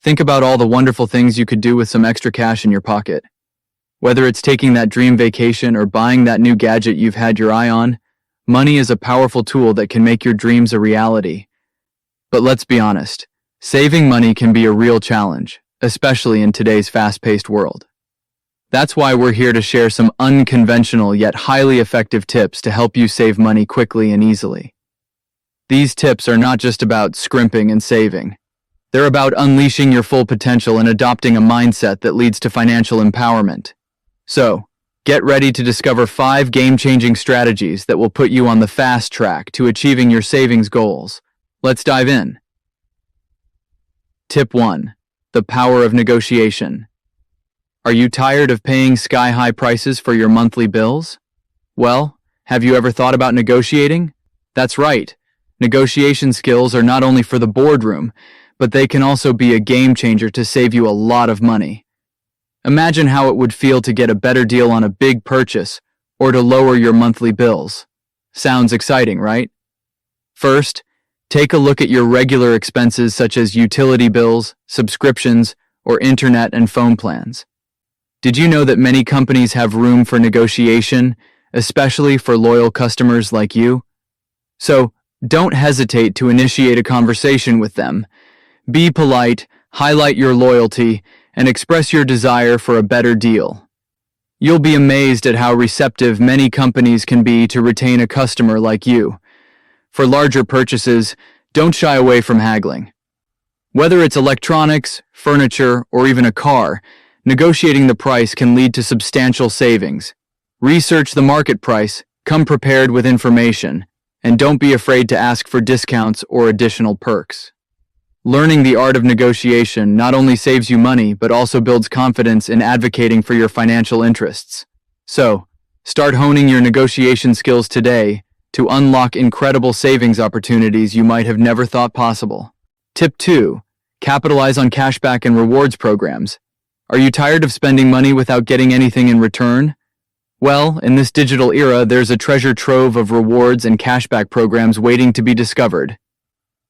Think about all the wonderful things you could do with some extra cash in your pocket. Whether it's taking that dream vacation or buying that new gadget you've had your eye on, money is a powerful tool that can make your dreams a reality. But let's be honest, saving money can be a real challenge, especially in today's fast-paced world. That's why we're here to share some unconventional yet highly effective tips to help you save money quickly and easily. These tips are not just about scrimping and saving. They're about unleashing your full potential and adopting a mindset that leads to financial empowerment. So, get ready to discover 5 game-changing strategies that will put you on the fast track to achieving your savings goals. Let's dive in. Tip 1. The power of negotiation. Are you tired of paying sky-high prices for your monthly bills? Well, have you ever thought about negotiating? That's right. Negotiation skills are not only for the boardroom, but they can also be a game-changer to save you a lot of money. Imagine how it would feel to get a better deal on a big purchase or to lower your monthly bills. Sounds exciting, right? First, take a look at your regular expenses such as utility bills, subscriptions, or internet and phone plans. Did you know that many companies have room for negotiation, especially for loyal customers like you? So, don't hesitate to initiate a conversation with them. Be polite, highlight your loyalty, and express your desire for a better deal. You'll be amazed at how receptive many companies can be to retain a customer like you. For larger purchases, don't shy away from haggling. Whether it's electronics, furniture, or even a car, negotiating the price can lead to substantial savings. Research the market price, come prepared with information, and don't be afraid to ask for discounts or additional perks. Learning the art of negotiation not only saves you money, but also builds confidence in advocating for your financial interests. So, start honing your negotiation skills today to unlock incredible savings opportunities you might have never thought possible. Tip 2. Capitalize on cashback and rewards programs. Are you tired of spending money without getting anything in return? Well, in this digital era, there's a treasure trove of rewards and cashback programs waiting to be discovered.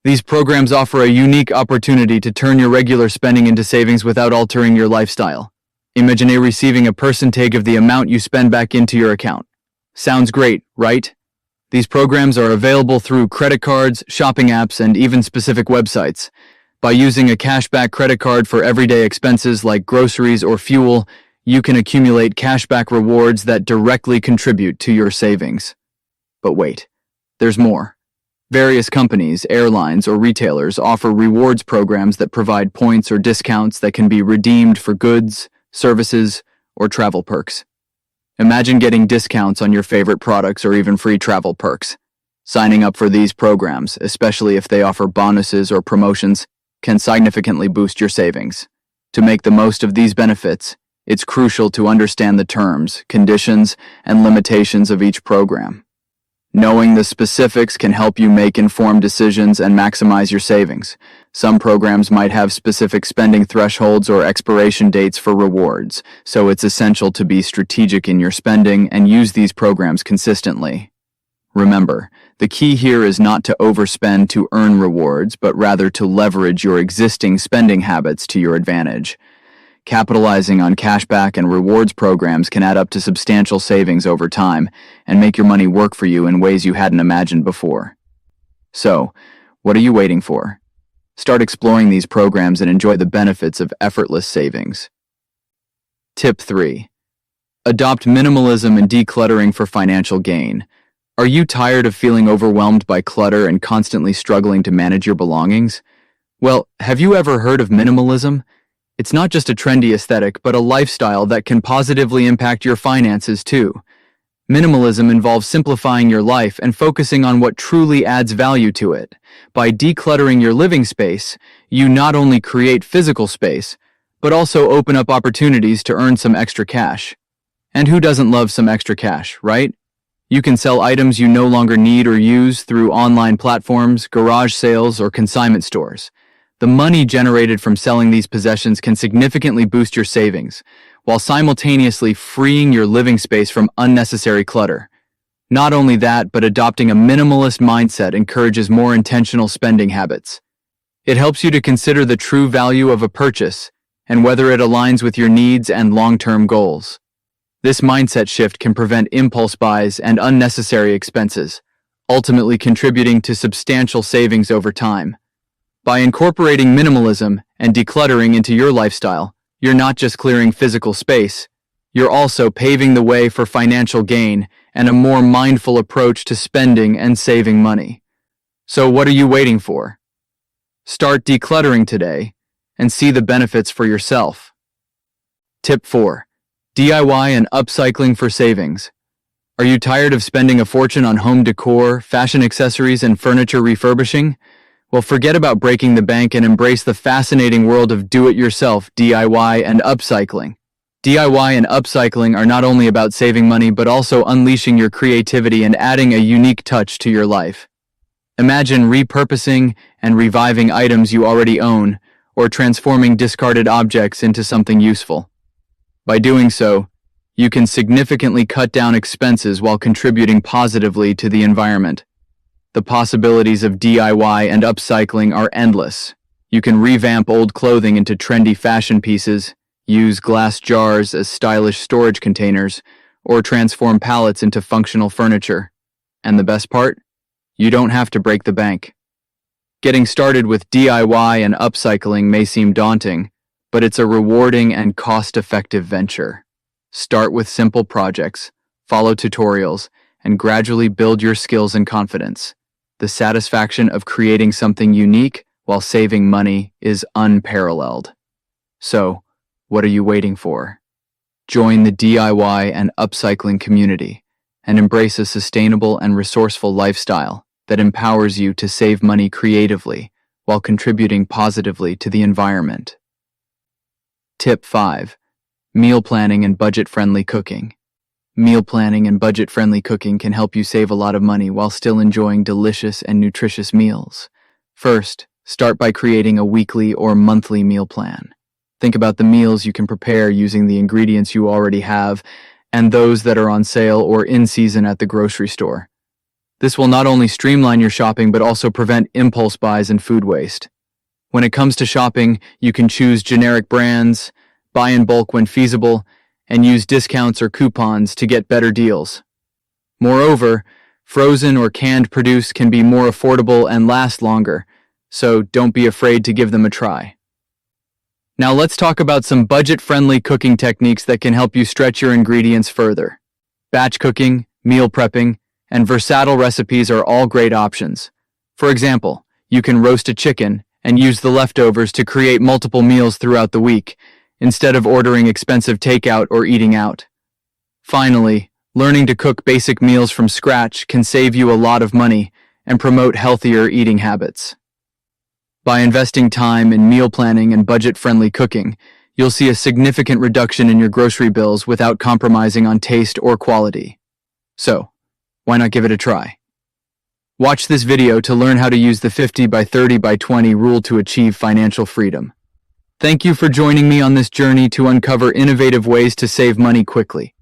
These programs offer a unique opportunity to turn your regular spending into savings without altering your lifestyle. Imagine receiving a percentage of the amount you spend back into your account. Sounds great, right? These programs are available through credit cards, shopping apps, and even specific websites. By using a cashback credit card for everyday expenses like groceries or fuel, you can accumulate cashback rewards that directly contribute to your savings. But wait, there's more. Various companies, airlines, or retailers offer rewards programs that provide points or discounts that can be redeemed for goods, services, or travel perks. Imagine getting discounts on your favorite products or even free travel perks. Signing up for these programs, especially if they offer bonuses or promotions, can significantly boost your savings. To make the most of these benefits, it's crucial to understand the terms, conditions, and limitations of each program. Knowing the specifics can help you make informed decisions and maximize your savings. Some programs might have specific spending thresholds or expiration dates for rewards, so it's essential to be strategic in your spending and use these programs consistently. Remember, the key here is not to overspend to earn rewards, but rather to leverage your existing spending habits to your advantage. Capitalizing on cashback and rewards programs can add up to substantial savings over time and make your money work for you in ways you hadn't imagined before. So, what are you waiting for? Start exploring these programs and enjoy the benefits of effortless savings. Tip 3. Adopt minimalism and decluttering for financial gain. Are you tired of feeling overwhelmed by clutter and constantly struggling to manage your belongings? Well, have you ever heard of minimalism? It's not just a trendy aesthetic, but a lifestyle that can positively impact your finances too. Minimalism involves simplifying your life and focusing on what truly adds value to it. By decluttering your living space, you not only create physical space, but also open up opportunities to earn some extra cash. And who doesn't love some extra cash, right? You can sell items you no longer need or use through online platforms, garage sales, or consignment stores. The money generated from selling these possessions can significantly boost your savings, while simultaneously freeing your living space from unnecessary clutter. Not only that, but adopting a minimalist mindset encourages more intentional spending habits. It helps you to consider the true value of a purchase and whether it aligns with your needs and long-term goals. This mindset shift can prevent impulse buys and unnecessary expenses, ultimately contributing to substantial savings over time. By incorporating minimalism and decluttering into your lifestyle, you're not just clearing physical space, you're also paving the way for financial gain and a more mindful approach to spending and saving money. So what are you waiting for? Start decluttering today and see the benefits for yourself. Tip 4. DIY and upcycling for savings. Are you tired of spending a fortune on home decor, fashion accessories, and furniture refurbishing? Well, forget about breaking the bank and embrace the fascinating world of do-it-yourself DIY and upcycling. DIY and upcycling are not only about saving money but also unleashing your creativity and adding a unique touch to your life. Imagine repurposing and reviving items you already own, or transforming discarded objects into something useful. By doing so, you can significantly cut down expenses while contributing positively to the environment. The possibilities of DIY and upcycling are endless. You can revamp old clothing into trendy fashion pieces, use glass jars as stylish storage containers, or transform pallets into functional furniture. And the best part? You don't have to break the bank. Getting started with DIY and upcycling may seem daunting, but it's a rewarding and cost-effective venture. Start with simple projects, follow tutorials, and gradually build your skills and confidence. The satisfaction of creating something unique while saving money is unparalleled. So, what are you waiting for? Join the DIY and upcycling community and embrace a sustainable and resourceful lifestyle that empowers you to save money creatively while contributing positively to the environment. Tip 5. Meal planning and budget-friendly cooking. Meal planning and budget-friendly cooking can help you save a lot of money while still enjoying delicious and nutritious meals. First, start by creating a weekly or monthly meal plan. Think about the meals you can prepare using the ingredients you already have and those that are on sale or in season at the grocery store. This will not only streamline your shopping but also prevent impulse buys and food waste. When it comes to shopping, you can choose generic brands, buy in bulk when feasible, and use discounts or coupons to get better deals. Moreover, frozen or canned produce can be more affordable and last longer, so don't be afraid to give them a try. Now let's talk about some budget-friendly cooking techniques that can help you stretch your ingredients further. Batch cooking, meal prepping, and versatile recipes are all great options. For example, you can roast a chicken and use the leftovers to create multiple meals throughout the week, instead of ordering expensive takeout or eating out. Finally, learning to cook basic meals from scratch can save you a lot of money and promote healthier eating habits. By investing time in meal planning and budget-friendly cooking, you'll see a significant reduction in your grocery bills without compromising on taste or quality. So, why not give it a try? Watch this video to learn how to use the 50 by 30 by 20 rule to achieve financial freedom. Thank you for joining me on this journey to uncover innovative ways to save money quickly.